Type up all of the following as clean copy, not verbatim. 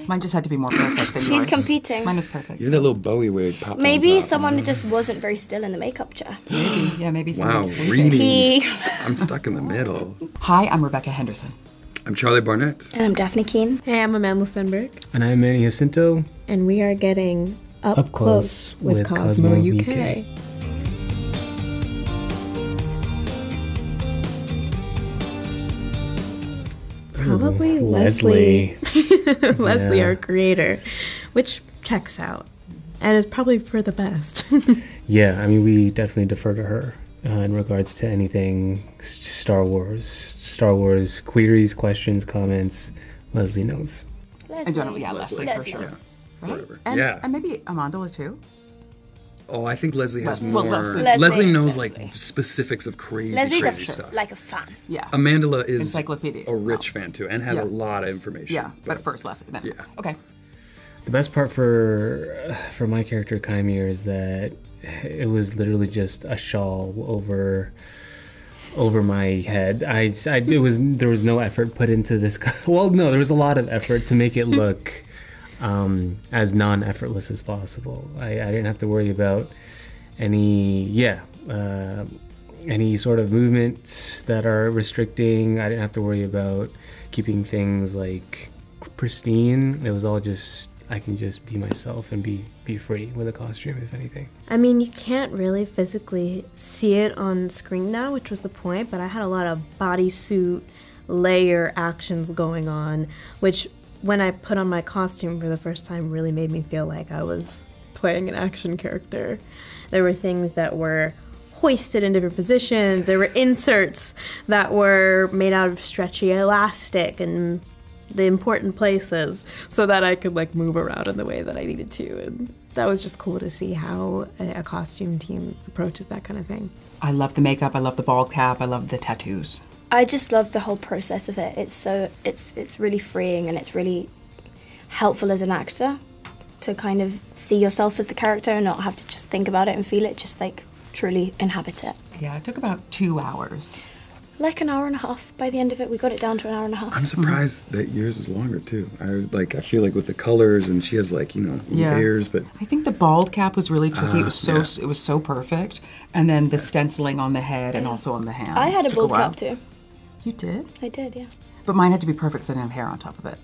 Mine just had to be more perfect than yours. She's competing. Mine was perfect. You had that little Bowie wig popped on Maybe top, someone you know? just wasn't very still in the makeup chair. Maybe, yeah, maybe someone Wow, was sleeping. reading. Tea. I'm stuck in the middle. Hi, I'm Rebecca Henderson. I'm Charlie Barnett. And I'm Daphne Keane. Hey, I'm Amanda Stenberg. And I'm Manny Jacinto. And we are getting up close with Cosmo UK. Probably Leslie. Leslie, Yeah. our creator, which checks out and is probably for the best. Yeah, I mean, we definitely defer to her in regards to anything Star Wars. Star Wars queries, questions, comments. Leslie knows. In general, yeah, Leslie for sure. Yeah, Right? whatever. And, Yeah. and maybe Amanda too. Oh, I think Leslie has Leslie. Well, more. Leslie. Leslie knows Leslie. like specifics of crazy Leslie's stuff. like a fan. Yeah. Amanda is Encyclopedia. a rich fan too, and has Yeah. a lot of information. Yeah, but first Leslie. Then. Yeah. Okay. The best part for my character Kymir is that it was literally just a shawl over my head. There was no effort put into this. Well, no, there was a lot of effort to make it look as non-effortless as possible. I didn't have to worry about any sort of movements that are restricting. I didn't have to worry about keeping things like pristine. It was all just, I can just be myself and be free with a costume, if anything. I mean, you can't really physically see it on screen now, which was the point, but I had a lot of bodysuit layer actions going on, which when I put on my costume for the first time really made me feel like I was playing an action character. There were things that were hoisted in different positions. There were inserts that were made out of stretchy elastic and the important places so that I could like move around in the way that I needed to. And that was just cool to see how a costume team approaches that kind of thing. I love the makeup. I love the bald cap. I love the tattoos. I just love the whole process of it. It's really freeing, and it's really helpful as an actor to kind of see yourself as the character and not have to just think about it and feel it, just like truly inhabit it. Yeah, it took about 2 hours. Like an hour and a half. By the end of it, we got it down to an hour and a half. I'm surprised that yours was longer too. I feel like with the colors, and she has like Yeah. layers, but I think the bald cap was really tricky. It was yeah. it was so perfect. And then the stenciling on the head and also on the hands. I had a took bald while. cap too. You did? I did, yeah. But mine had to be perfect because I didn't have hair on top of it.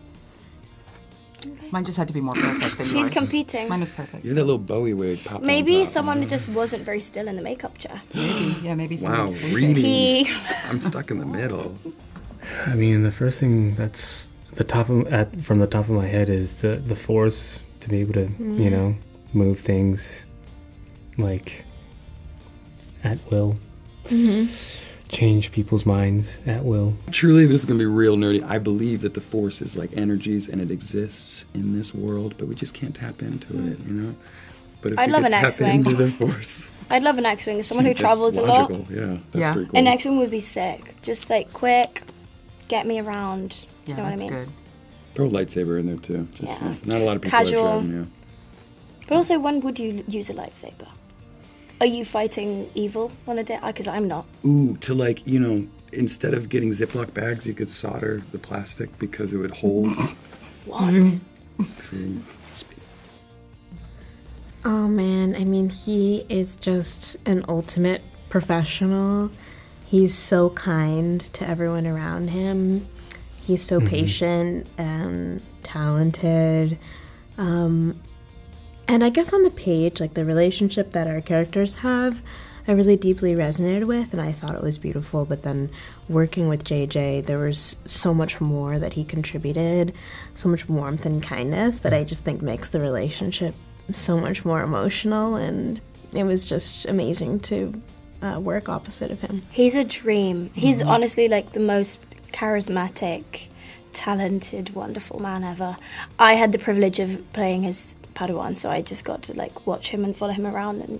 Mine just had to be more perfect than She's yours. competing. Mine was perfect. you had that little Bowie wig popped on Maybe top. someone just wasn't very still in the makeup chair. Maybe someone Wow, was sleeping. reading. Tea. I'm stuck in the middle. I mean, the first thing that's from the top of my head is the force to be able to, move things like at will. Change people's minds at will. Truly, this is gonna be real nerdy. I believe that the Force is like energies, and it exists in this world, but we just can't tap into it, But if I'd we love could an tap X-Wing. into the Force, I'd love an X-Wing. As someone who that's travels a lot, logical. Yeah, that's Yeah. pretty cool. an X-Wing would be sick. Just like quick, get me around. Do Yeah, you know what I that's mean? good. Throw a lightsaber in there too. Just Yeah. not a lot of people Casual. are showing, But also, when would you use a lightsaber? Are you fighting evil on a day? Because I'm not. Ooh, to like, instead of getting Ziploc bags, you could solder the plastic because it would hold What? food. Oh man, I mean, he is just an ultimate professional. He's so kind to everyone around him. He's so patient and talented. And I guess on the page, like the relationship that our characters have, I really deeply resonated with, and I thought it was beautiful. But then working with JJ, there was so much more that he contributed, so much warmth and kindness that I just think makes the relationship so much more emotional, and it was just amazing to work opposite of him. He's a dream. He's honestly like the most charismatic, talented, wonderful man ever. I had the privilege of playing his Padawan, so I just got to like watch him and follow him around and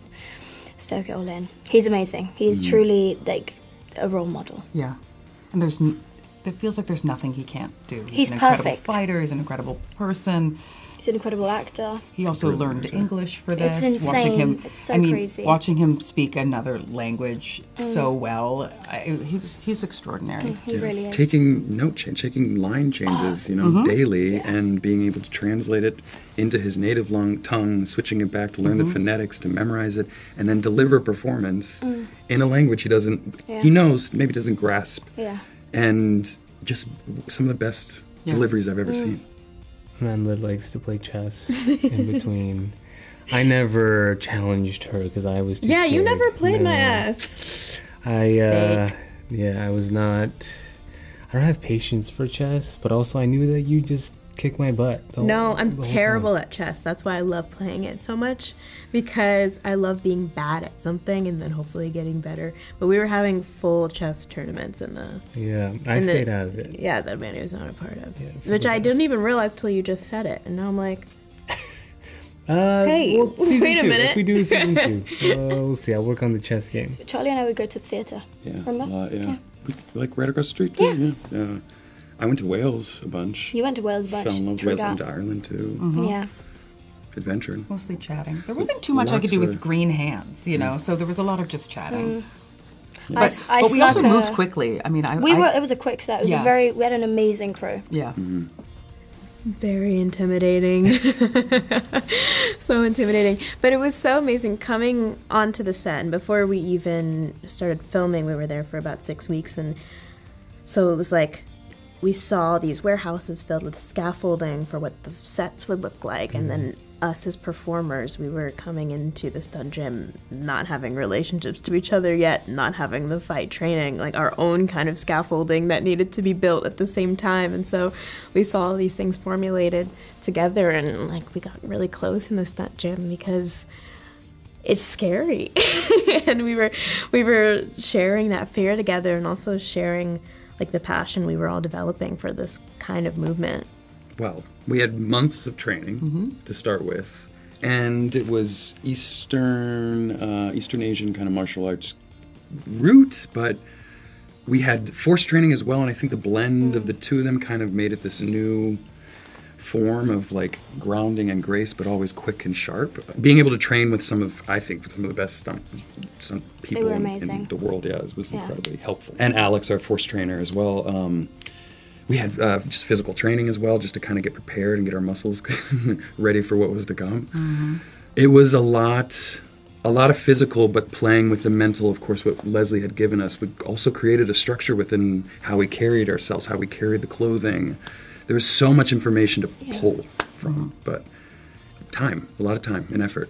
soak it all in. He's amazing. He's truly like a role model. Yeah. And there's it feels like there's nothing he can't do. He's an incredible perfect. fighter. He's an incredible person. He's an incredible actor. He also learned English for this. It's insane. Watching him, It's so crazy. Watching him speak another language so well, he's extraordinary. He really is. Taking taking line changes, daily, and being able to translate it into his native tongue, switching it back to learn the phonetics, to memorize it, and then deliver a performance in a language he knows, maybe doesn't grasp. Yeah. And just some of the best deliveries I've ever seen. Amanda likes to play chess in between. I never challenged her because I was too scared. You never played my No. ass. I was not. I don't have patience for chess, but also I knew that you just kick my butt. No, I'm the whole terrible time. at chess. That's why I love playing it so much, because I love being bad at something and then hopefully getting better. But we were having full chess tournaments in the Yeah, I stayed out of it. that Manny was not a part of, Yeah, for which the I didn't best. even realize till you just said it, and now I'm like, Hey, season wait a 2. minute. If we do season 2, we'll see. I'll work on the chess game. Charlie and I would go to the theatre. Yeah, Remember? yeah. Like right across the street too. Yeah. I went to Wales a bunch. You went to Wales a bunch. Fell in love with True Wales. that. Went to Ireland too. Yeah. Adventuring. Mostly chatting. There wasn't too much I could do Lots with of- green hands, so there was a lot of just chatting. I But we also snuck moved quickly. I mean, It was a quick set. It was we had an amazing crew. Yeah. very intimidating. So intimidating. But it was so amazing coming onto the set. And before we even started filming, we were there for about 6 weeks. And so it was like we saw these warehouses filled with scaffolding for what the sets would look like. And then us as performers, we were coming into this dungeon not having relationships to each other yet, not having the fight training, like our own kind of scaffolding that needed to be built at the same time. And so we saw these things formulated together, and like we got really close in the stunt gym because it's scary. And we were sharing that fear together, and also sharing like the passion we were all developing for this kind of movement. Well, we had months of training to start with, and it was Eastern Asian kind of martial arts route, but we had force training as well, and I think the blend of the two of them kind of made it this new form of like grounding and grace, but always quick and sharp. Being able to train with some of the best stunt people were in amazing. the world, was incredibly helpful. And Alex, our force trainer as well. We had just physical training as well, just to kind of get prepared and get our muscles ready for what was to come. It was a lot of physical, but playing with the mental. Of course, what Leslie had given us, we also created a structure within how we carried ourselves, how we carried the clothing. There was so much information to pull from, but a lot of time and effort.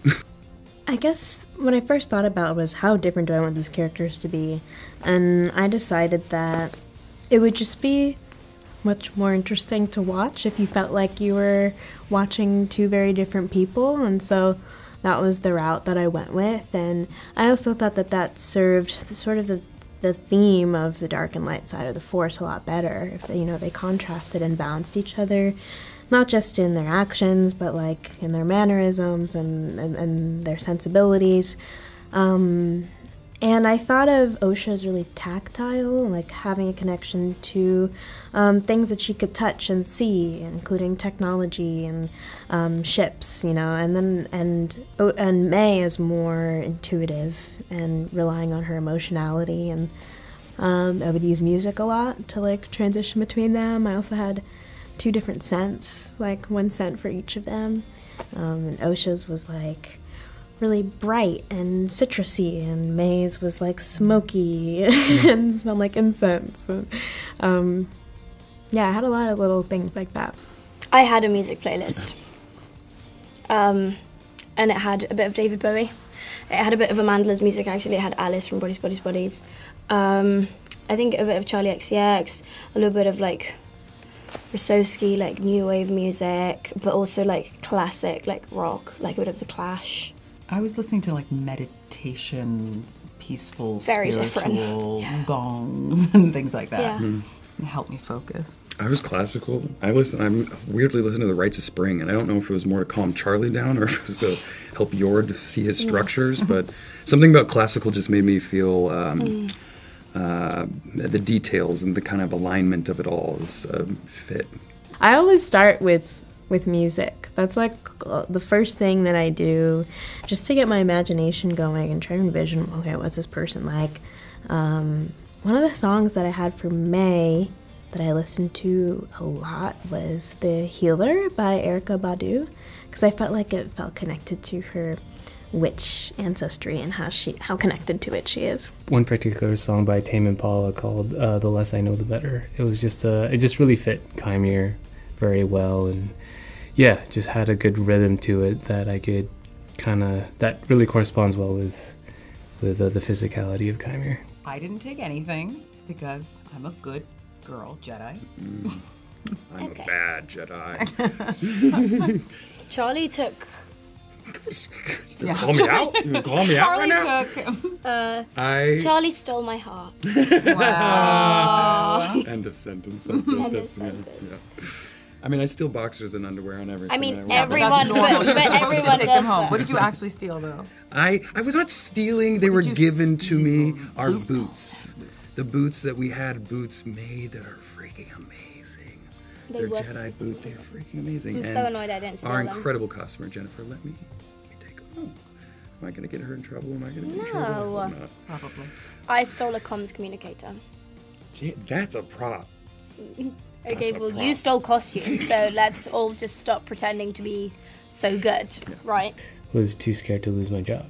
I guess what I first thought about was how different do I want these characters to be, and I decided that it would just be much more interesting to watch if you felt like you were watching two very different people, and so that was the route that I went with. And I also thought that served the theme of the dark and light side of the Force a lot better if they contrasted and balanced each other, not just in their actions but like in their mannerisms and their sensibilities. And I thought of Osha as really tactile, like having a connection to things that she could touch and see, including technology and ships, and May is more intuitive and relying on her emotionality. And I would use music a lot to like transition between them. I also had 2 different scents, like 1 scent for each of them. And Osha's was like really bright and citrusy, and May's was like smoky and smelled like incense. I had a lot of little things like that. I had a music playlist. And it had a bit of David Bowie. It had a bit of Amanda's music, actually. It had Alice from Bodies, Bodies, Bodies. I think a bit of Charlie XCX, a little bit of like Rosowski, like new wave music, but also like classic, like rock, like a bit of The Clash. I was listening to like meditation, peaceful, Very different. spiritual gongs and things like that. Yeah. It helped me focus. I was classical. I'm weirdly listening to the Rites of Spring, and I don't know if it was more to calm Charlie down or if it was to help Jord see his structures, but something about classical just made me feel the details and the kind of alignment of it all is fit. I always start with music. That's like the first thing that I do, just to get my imagination going and try to envision, okay, what's this person like? One of the songs that I had for May that I listened to a lot was The Healer by Erykah Badu, because I felt like it felt connected to her witch ancestry and how connected to it she is. One particular song by Tame Impala called "The Less I Know, the Better." It was just it just really fit Kymir very well, and yeah, just had a good rhythm to it that I could that really corresponds well with the physicality of Kymir. I didn't take anything because I'm a good girl Jedi. I'm Okay. a bad Jedi. Charlie took You call me out? You call me out right now? Charlie Charlie stole my heart. took. Wow. End of sentence. That's End of it. sentence. Yeah. I mean, I steal boxers and underwear and everything. I mean, that I wear. everyone, Normal. You're but supposed to everyone take does them home. that. What did you actually steal, though? I was not stealing. They were did you given to me. steal? Our Boots. boots. The boots that we had boots made that are freaking amazing. They They're were Jedi boots. They're freaking amazing. I'm And so annoyed I didn't steal our them. incredible customer, Jennifer, let me take them home. Am I going to get her in trouble? Am I going to get in trouble? I No. hope not. Probably. I stole a comms communicator. Gee, that's a prop. Okay, That's a well, prop. you stole costumes, so let's all just stop pretending to be so good, right? Was too scared to lose my job.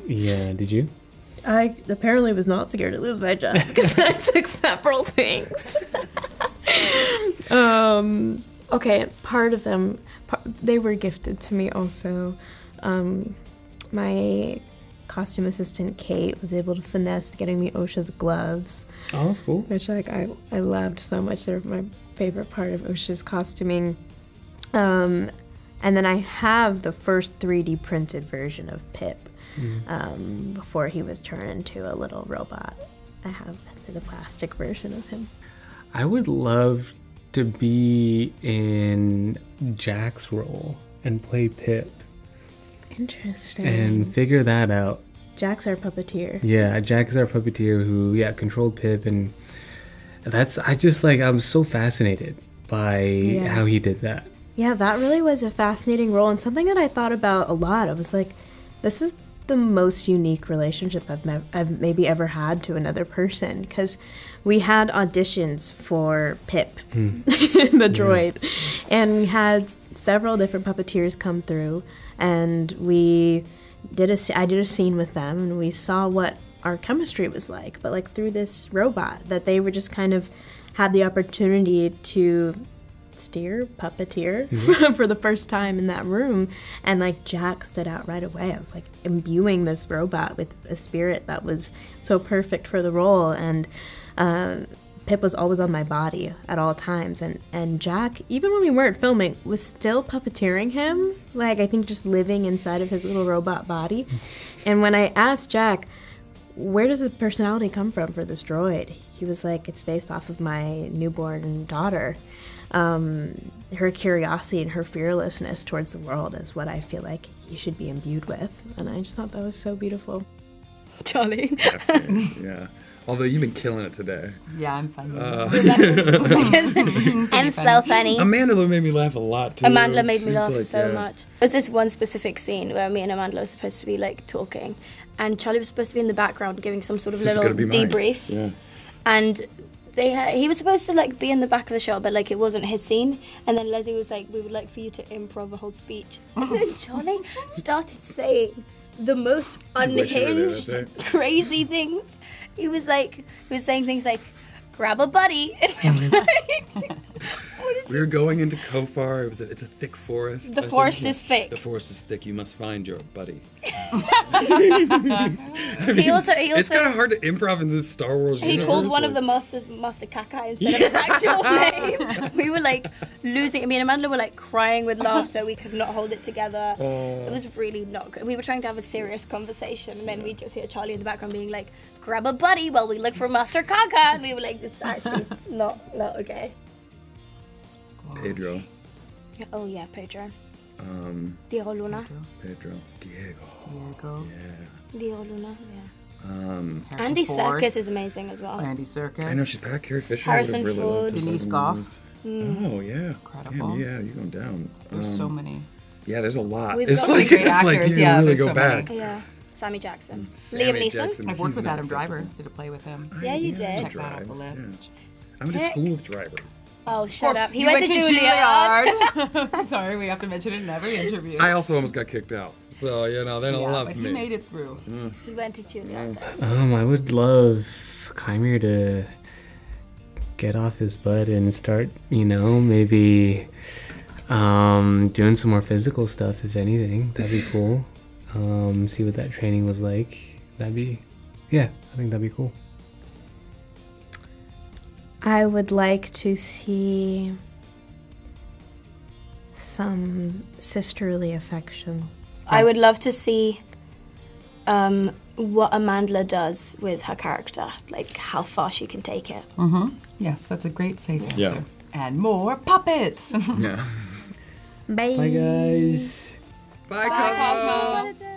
Yeah, did you? I apparently was not scared to lose my job because I took several things. Okay, part of them, they were gifted to me also. My costume assistant, Kate, was able to finesse getting me OSHA's gloves, Oh, that's cool. which I loved so much. They're my favorite part of OSHA's costuming. And then I have the first 3D printed version of Pip. Before he was turned into a little robot. I have the plastic version of him. I would love to be in Jack's role and play Pip Interesting. and figure that out. Jack's our puppeteer. Yeah, Jack is our puppeteer who, controlled Pip, and I'm so fascinated by how he did that. Yeah, that really was a fascinating role and something that I thought about a lot. I was like, this is the most unique relationship I've maybe ever had to another person, because we had auditions for Pip, the droid, and we had several different puppeteers come through, and I did a scene with them, and we saw what our chemistry was like, but like through this robot that they were just kind of had the opportunity to puppeteer for the first time in that room, and like Jack stood out right away. I was like imbuing this robot with a spirit that was so perfect for the role, and Pip was always on my body at all times, and Jack, even when we weren't filming, was still puppeteering him, like I think just living inside of his little robot body. And when I asked Jack, where does the personality come from for this droid, he was like, it's based off of my newborn daughter. Her curiosity and her fearlessness towards the world is what I feel like he should be imbued with. And I just thought that was so beautiful. Charlie. Definitely, yeah. Although you've been killing it today. Yeah, I'm funny. I'm so funny. Amanda made me laugh a lot too. Amanda made me She's laugh like, so yeah. much. There was this one specific scene where me and Amanda were supposed to be like talking, and Charlie was supposed to be in the background giving some sort of This is little gonna be mine. debrief. Yeah. And he was supposed to like be in the back of the shot, but like it wasn't his scene. And then Leslie was like, "We would like for you to improv a whole speech." And then Charlie started saying the most You wish you were there unhinged, that day. crazy things. He was saying things like, "Grab a buddy." And we were like, what is We were going into Kofar. It's a thick forest. The I think. forest is thick. The forest is thick. You must find your buddy. He also It's kind of hard to improv in this Star Wars he universe. called one of like- the masters Master Kaka instead of his actual name. We were like losing. I mean, Amanda were like crying with laughter. We could not hold it together. It was really not good. We were trying to have a serious conversation, and then we just hear Charlie in the background being like, "Grab a buddy while we look for Master Kaka," and we were like, "This actually is not okay." Pedro. Oh yeah, Pedro. Um, Diego Luna. Pedro. Diego. Diego. Yeah. Diego Luna. Yeah. Harrison Andy Ford. Serkis is amazing as well. Andy Serkis. I know she's back. Carrie Fisher. Harrison I would have really Ford. loved to see Denise them. Goff. Oh yeah, Incredible. Man, yeah, you're going down. There's so many. Yeah, there's a lot. We've It's got like great it's like actors, you yeah, really there's go so many. back. Yeah. Sammy Jackson. Sammy Liam Neeson. Jackson. I've worked He's with not Adam Driver. acceptable. Did a play with him. Yeah, you he did. Check that off the drives, yeah. list. I went to school with Driver. Oh, shut up. He You went to Juilliard. Juilliard. Sorry, we have to mention it in every interview. I also almost got kicked out, so they don't yeah, love but me. he made it through. He went to Juilliard. I would love Kymir to get off his butt and start, maybe doing some more physical stuff, if anything. That'd be cool. See what that training was like. I think that'd be cool. I would like to see some sisterly affection. I would love to see what Amandla does with her character, like how far she can take it. Yes, that's a great safe answer. Yeah. And more puppets. Yeah. Bye. Bye, guys. Bye, Cosmo. What is it?